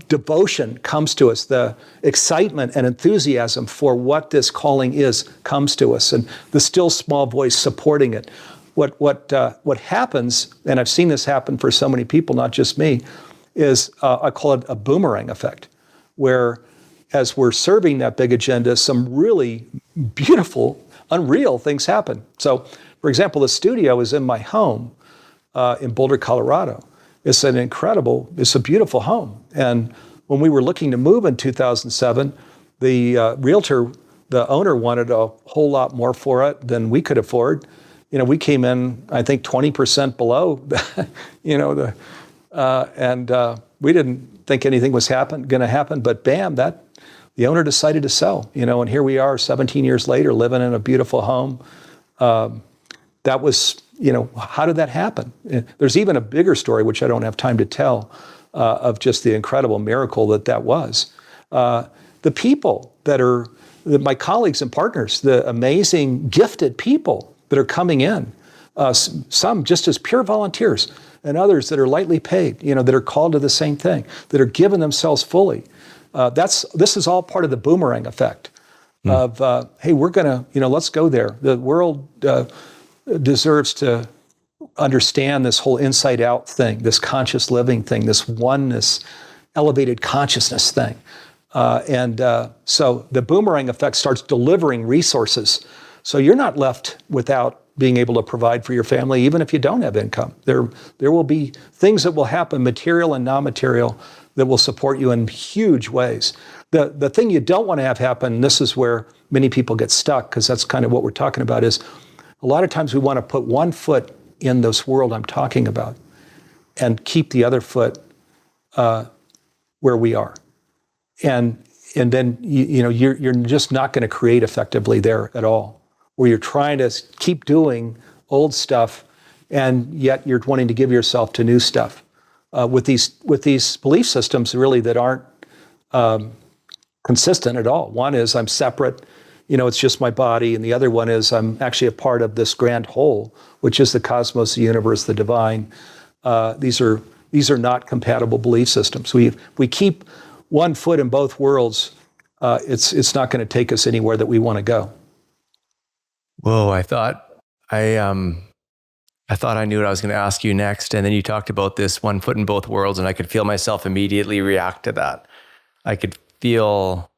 devotion comes to us, the excitement and enthusiasm for what this calling is comes to us, and the still small voice supporting it. What happens, and I've seen this happen for so many people, not just me, is I call it a boomerang effect, where as we're serving that big agenda, some really beautiful, unreal things happen. So, for example, the studio is in my home in Boulder, Colorado. It's a beautiful home. And when we were looking to move in 2007, the realtor, the owner, wanted a whole lot more for it than we could afford. We came in, I think, 20% below, we didn't think anything was going to happen, but bam, the owner decided to sell, and here we are 17 years later, living in a beautiful home. That was, how did that happen? There's even a bigger story, which I don't have time to tell, of just the incredible miracle that was. The people my colleagues and partners, the amazing, gifted people that are coming in, some just as pure volunteers, and others that are lightly paid, that are called to the same thing, that are giving themselves fully. This is all part of the boomerang effect of, hey, we're going to, let's go there. The world deserves to understand this whole inside out thing, this conscious living thing, this oneness, elevated consciousness thing. So the boomerang effect starts delivering resources. So you're not left without being able to provide for your family, even if you don't have income. There will be things that will happen, material and non-material, that will support you in huge ways. The thing you don't want to have happen, this is where many people get stuck, because that's kind of what we're talking about, is a lot of times we want to put one foot in this world I'm talking about and keep the other foot where we are. And then you're just not going to create effectively there at all, where you're trying to keep doing old stuff and yet you're wanting to give yourself to new stuff with these belief systems really that aren't consistent at all. One is I'm separate, it's just my body, and the other one is I'm actually a part of this grand whole, which is the cosmos, the universe, the divine. These are not compatible belief systems. We keep one foot in both worlds, it's not going to take us anywhere that we want to go. Whoa, I thought I knew what I was going to ask you next, and then you talked about this one foot in both worlds, and I could feel myself immediately react to that. I could feel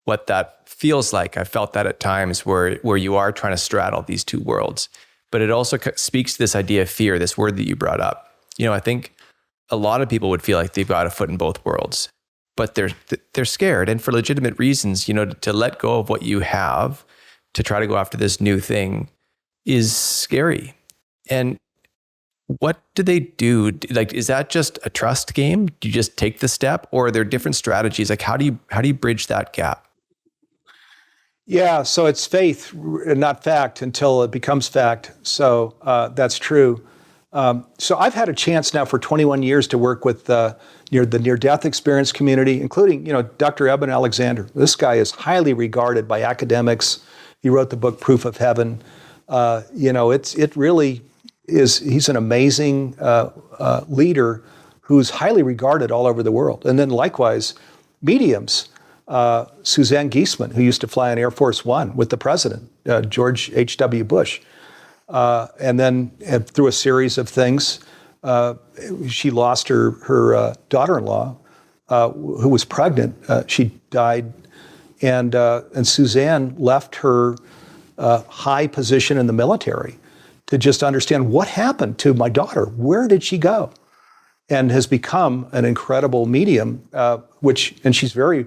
what that feels like. I felt that at times where you are trying to straddle these two worlds. But it also speaks to this idea of fear, this word that you brought up. I think a lot of people would feel like they've got a foot in both worlds, but they're scared, and for legitimate reasons. To let go of what you have to try to go after this new thing is scary. And what do they do? Like, is that just a trust game? Do you just take the step, or are there different strategies? Like, how do you bridge that gap? Yeah, so it's faith, not fact, until it becomes fact. So that's true. So I've had a chance now for 21 years to work with the near-death experience community, including Dr. Eben Alexander. This guy is highly regarded by academics He wrote the book Proof of Heaven. It really is. He's an amazing leader who's highly regarded all over the world. And then likewise, mediums. Suzanne Giesemann, who used to fly on Air Force One with the president, George H.W. Bush. And then through a series of things, she lost her daughter-in-law, who was pregnant. She died, and Suzanne left her high position in the military to just understand what happened to my daughter. Where did she go? And has become an incredible medium, and she's very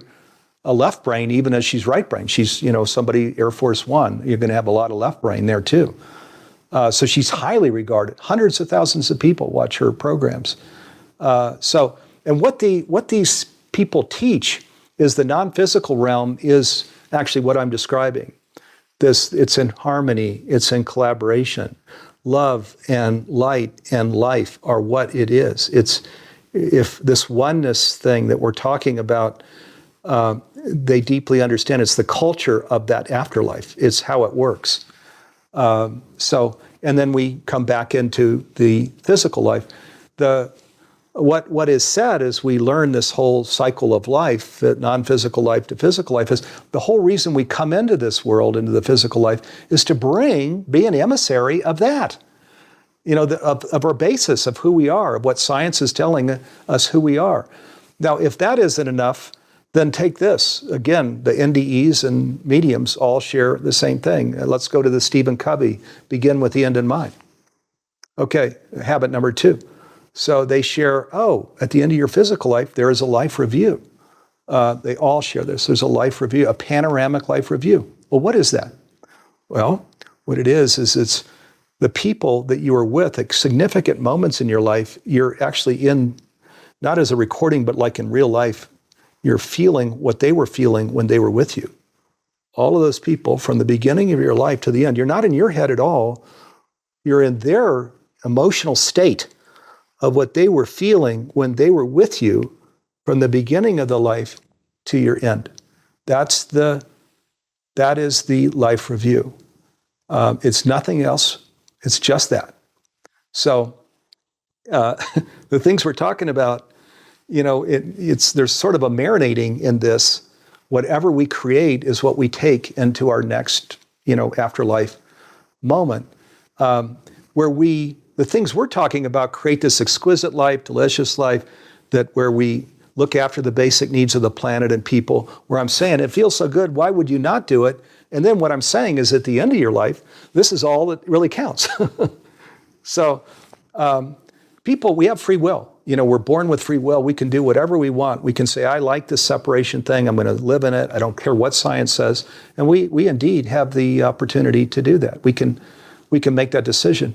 a left brain, even as she's right brain. She's, somebody Air Force One. You're going to have a lot of left brain there too. So she's highly regarded. Hundreds of thousands of people watch her programs. And what these people teach is the non-physical realm is actually what I'm describing. It's in harmony, it's in collaboration. Love and light and life are what it is. If this oneness thing that we're talking about, they deeply understand it's the culture of that afterlife. It's how it works. And then we come back into the physical life. What is said as we learn this whole cycle of life, non-physical life to physical life, is the whole reason we come into this world, into the physical life, is to be an emissary of that. Of our basis of who we are, of what science is telling us who we are. Now, if that isn't enough, then take this. Again, the NDEs and mediums all share the same thing. Let's go to the Stephen Covey, begin with the end in mind. Okay, habit number 2. So they share, at the end of your physical life, there is a life review. They all share this. There's a life review, a panoramic life review. Well, what is that? Well, what it is it's the people that you are with at significant moments in your life, you're actually in, not as a recording, but like in real life, you're feeling what they were feeling when they were with you. All of those people from the beginning of your life to the end, you're not in your head at all. You're in their emotional state of what they were feeling when they were with you from the beginning of the life to your end. That is the life review. It's nothing else. It's just that. So the things we're talking about, there's sort of a marinating in this. Whatever we create is what we take into our next, afterlife moment, where the things we're talking about create this exquisite life, delicious life, where we look after the basic needs of the planet and people, where I'm saying it feels so good, why would you not do it? And then what I'm saying is at the end of your life, this is all that really counts. So people, we have free will. We're born with free will. We can do whatever we want. We can say, I like this separation thing. I'm going to live in it. I don't care what science says. And we indeed have the opportunity to do that. We can make that decision.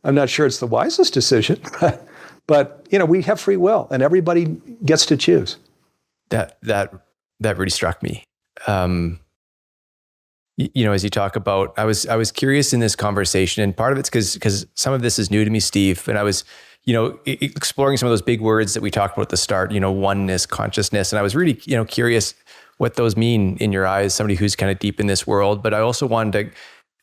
I'm not sure it's the wisest decision, but we have free will, and everybody gets to choose. That really struck me. As you talk about, I was curious in this conversation, and part of it's because some of this is new to me, Steve, and I was, exploring some of those big words that we talked about at the start, oneness, consciousness, and I was really, curious what those mean in your eyes, somebody who's kind of deep in this world. But I also wanted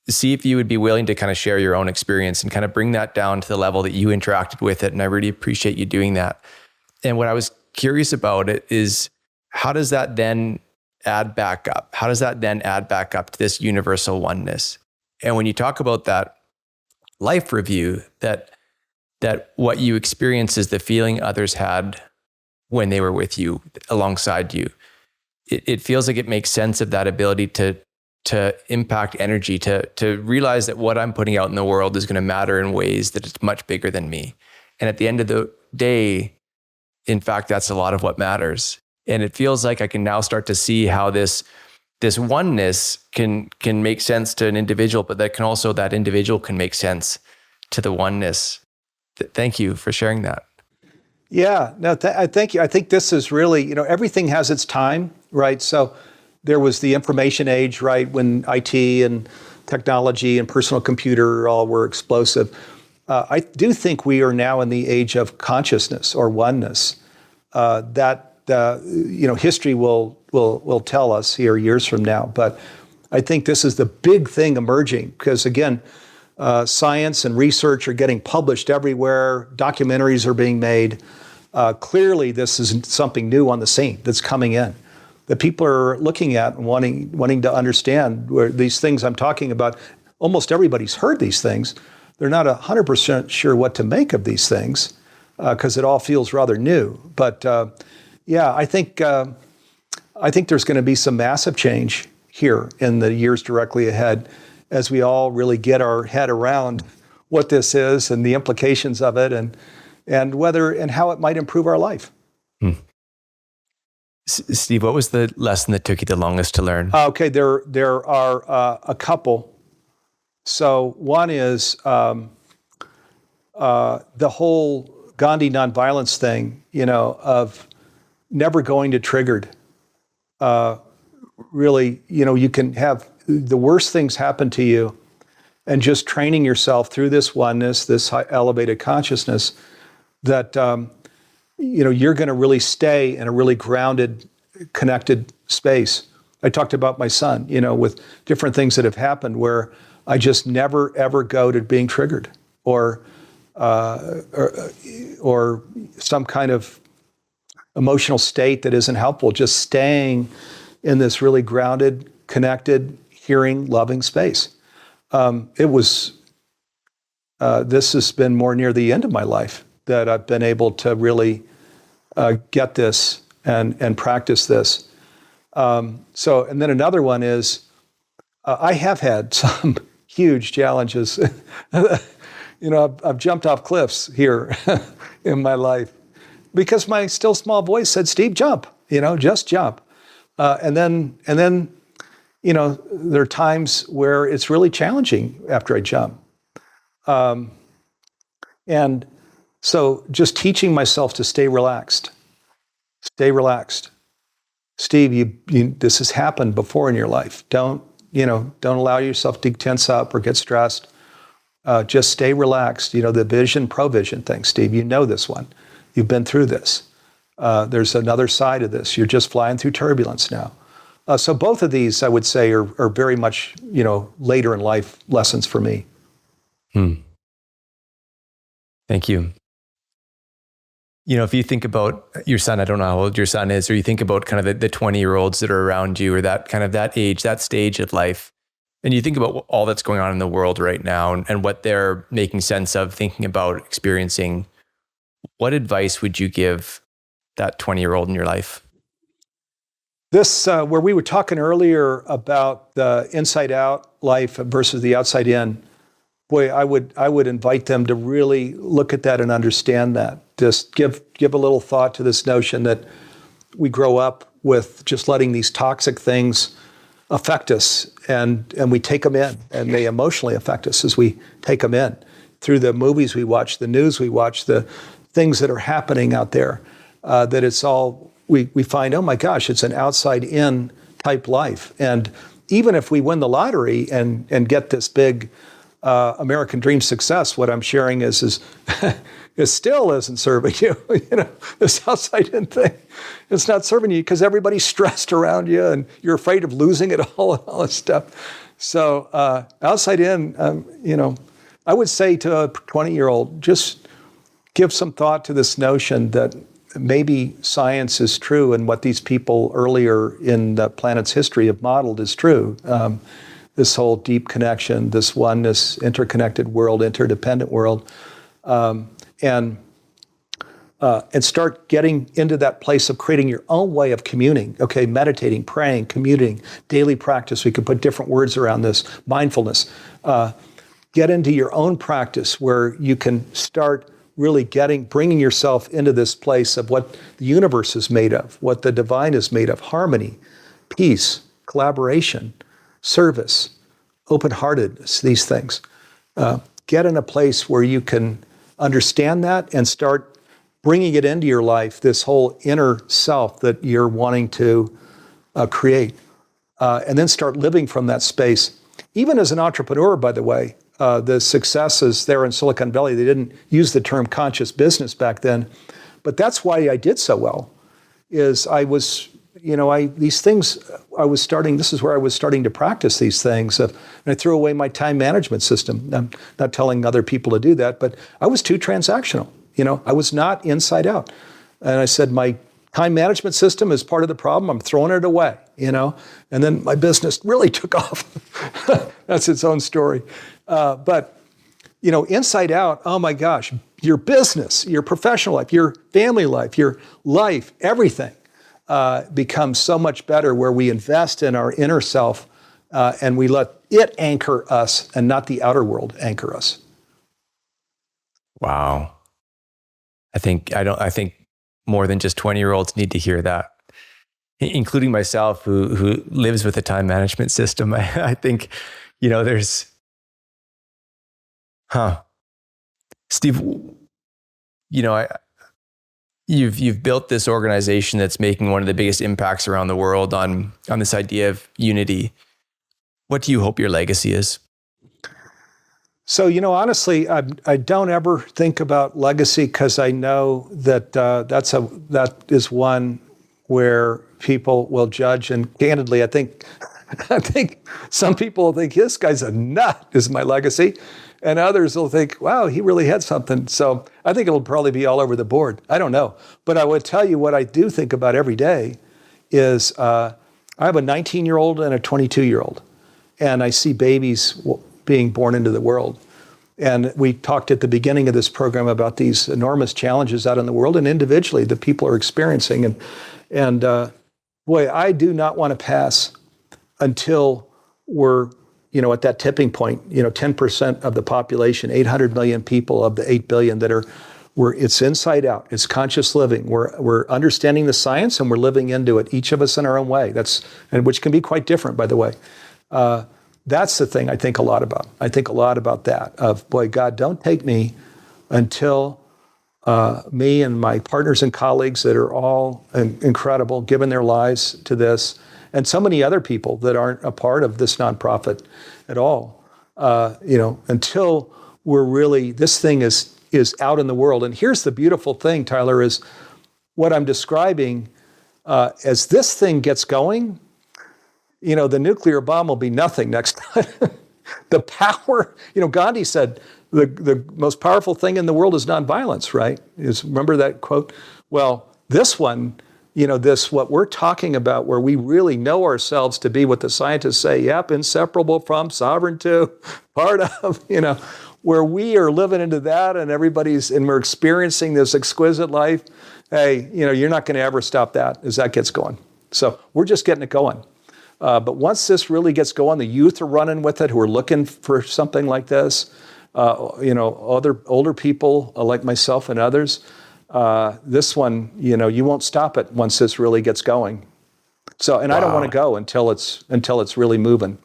to see if you would be willing to kind of share your own experience and kind of bring that down to the level that you interacted with it, and I really appreciate you doing that. And what I was curious about it is, how does that then add back up? How does that then add back up to this universal oneness? And when you talk about that life review, that what you experience is the feeling others had when they were with you, alongside you, it feels like it makes sense of that ability to impact energy, to realize that what I'm putting out in the world is going to matter in ways that it's much bigger than me. And at the end of the day, in fact, that's a lot of what matters. And it feels like I can now start to see how this oneness can make sense to an individual, but that individual can make sense to the oneness. Thank you for sharing that. Yeah, no, thank you. I think this is really, everything has its time, right? So there was the information age, right, when IT and technology and personal computer all were explosive. I do think we are now in the age of consciousness or oneness. History will tell us here years from now. But I think this is the big thing emerging because, again, science and research are getting published everywhere. Documentaries are being made. Clearly, this is something new on the scene that's coming in that people are looking at and wanting to understand where these things I'm talking about. Almost everybody's heard these things. They're not 100% sure what to make of these things because it all feels rather new. But yeah, I think there's going to be some massive change here in the years directly ahead as we all really get our head around what this is and the implications of it and whether and how it might improve our life. Steve, what was the lesson that took you the longest to learn? Okay, there are a couple. So one is the whole Gandhi nonviolence thing, of never going to triggered. Really, you can have the worst things happen to you and just training yourself through this oneness, this high elevated consciousness that, you're going to really stay in a really grounded, connected space. I talked about my son, with different things that have happened where I just never, ever go to being triggered or some kind of emotional state that isn't helpful, just staying in this really grounded, connected, hearing, loving space. This has been more near the end of my life that I've been able to really get this and practice this. And then another one is I have had some huge challenges. I've jumped off cliffs here in my life because my still small voice said, "Steve, jump, just jump." And then, there are times where it's really challenging after I jump. And so just teaching myself to stay relaxed. Stay relaxed. Steve, this has happened before in your life. Don't allow yourself to tense up or get stressed. Just stay relaxed. The vision, provision thing, Steve, this one. You've been through this. There's another side of this. You're just flying through turbulence now. So both of these, I would say, are very much, later in life lessons for me. Thank you. If you think about your son, I don't know how old your son is, or you think about kind of the 20-year-olds that are around you or that kind of that age, that stage of life, and you think about all that's going on in the world right now and what they're making sense of, thinking about, experiencing, what advice would you give that 20-year-old in your life? This, where we were talking earlier about the inside out life versus the outside in, boy, I would invite them to really look at that and understand that. Just give a little thought to this notion that we grow up with just letting these toxic things affect us, and we take them in, and they emotionally affect us as we take them in through the movies we watch, the news we watch, the things that are happening out there. That it's all we find. Oh my gosh, it's an outside in type life, and even if we win the lottery and get this big American dream success, what I'm sharing is it still isn't serving you. This outside in thing, it's not serving you because everybody's stressed around you and you're afraid of losing it all and all this stuff. So outside in, I would say to a 20-year-old, just give some thought to this notion that maybe science is true and what these people earlier in the planet's history have modeled is true. This whole deep connection, this oneness, interconnected world, interdependent world, and start getting into that place of creating your own way of communing. Okay, meditating, praying, commuting, daily practice. We could put different words around this. Mindfulness. Get into your own practice where you can start really bringing yourself into this place of what the universe is made of, what the divine is made of: harmony, peace, collaboration, service, open-heartedness, these things. Get in a place where you can understand that and start bringing it into your life, this whole inner self that you're wanting to create, and then start living from that space. Even as an entrepreneur, by the way, the successes there in Silicon Valley, they didn't use the term conscious business back then, but that's why I did so well, is I was these things this is where I was starting to practice these things. And I threw away my time management system. I'm not telling other people to do that, but I was too transactional. I was not inside out. And I said, my time management system is part of the problem. I'm throwing it away, and then my business really took off. That's its own story. But inside out, oh my gosh, your business, your professional life, your family life, your life, everything becomes so much better where we invest in our inner self and we let it anchor us and not the outer world anchor us. Wow. I think more than just 20-year-olds need to hear that, including myself who lives with a time management system. I think, there's, Steve, you've built this organization that's making one of the biggest impacts around the world on this idea of unity. What do you hope your legacy is? So, honestly, I don't ever think about legacy because I know that that is one where people will judge. And candidly, I think some people will think this guy's a nut is my legacy. And others will think, wow, he really had something. So I think it'll probably be all over the board. I don't know. But I would tell you what I do think about every day is I have a 19-year-old and a 22-year-old. And I see babies being born into the world. And we talked at the beginning of this program about these enormous challenges out in the world and individually that people are experiencing. And boy, I do not want to pass until we're at that tipping point, 10% of the population, 800 million people of the 8 billion that it's inside out, it's conscious living. We're understanding the science and we're living into it, each of us in our own way. And which can be quite different, by the way. That's the thing I think a lot about. I think a lot about that of, boy, God, don't take me until me and my partners and colleagues that are all incredible, giving their lives to this, and so many other people that aren't a part of this nonprofit at all, until we're really, this thing is out in the world. And here's the beautiful thing, Tyler, is what I'm describing, as this thing gets going, the nuclear bomb will be nothing next time. The power, Gandhi said, the most powerful thing in the world is nonviolence, right? Remember that quote? Well, this one, what we're talking about, where we really know ourselves to be what the scientists say, yep, inseparable from, sovereign to, part of, where we are living into that and we're experiencing this exquisite life. Hey, you're not going to ever stop that as that gets going. So we're just getting it going. But once this really gets going, the youth are running with it who are looking for something like this. Other older people like myself and others. This one, you won't stop it once this really gets going. So, and wow. I don't want to go until it's really moving.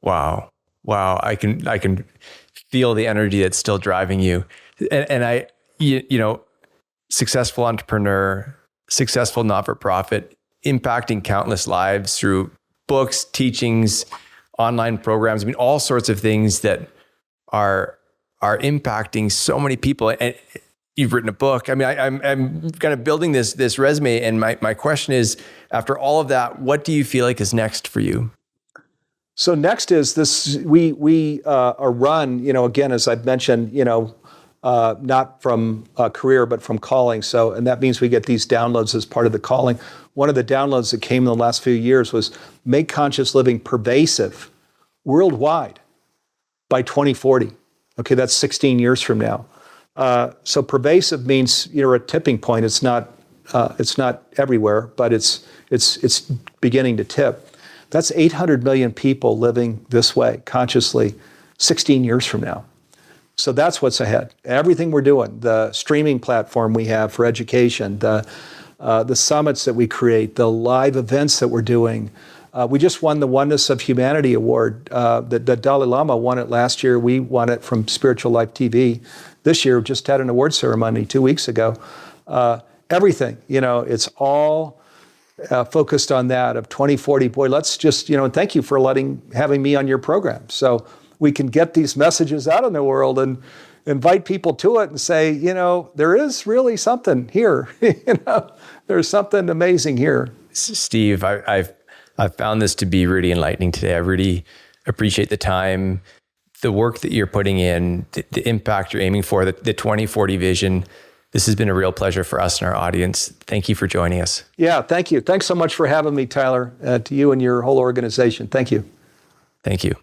Wow. I can feel the energy that's still driving you. And successful entrepreneur, successful not-for-profit, impacting countless lives through books, teachings, online programs. I mean, all sorts of things that are impacting so many people. And you've written a book. I mean, I'm kind of building this resume, and my question is, after all of that, what do you feel like is next for you? So next is this. We are run, again, as I've mentioned, not from a career but from calling. So, and that means we get these downloads as part of the calling. One of the downloads that came in the last few years was make conscious living pervasive worldwide by 2040. Okay, that's 16 years from now. So pervasive means you're at a tipping point. It's not everywhere, but it's beginning to tip. That's 800 million people living this way consciously 16 years from now. So that's what's ahead. Everything we're doing, the streaming platform we have for education, the summits that we create, the live events that we're doing. We just won the Oneness of Humanity Award. The Dalai Lama won it last year. We won it from Spiritual Life TV. This year, just had an award ceremony 2 weeks ago. Everything, it's all focused on that of 2040. Boy, let's just, and thank you for having me on your program. So we can get these messages out in the world and invite people to it and say, there is really something here. There's something amazing here. Steve, I've found this to be really enlightening today. I really appreciate the time, the work that you're putting in, the impact you're aiming for, the 2040 vision. This has been a real pleasure for us and our audience. Thank you for joining us. Yeah, thank you. Thanks so much for having me, Tyler, to you and your whole organization. Thank you. Thank you.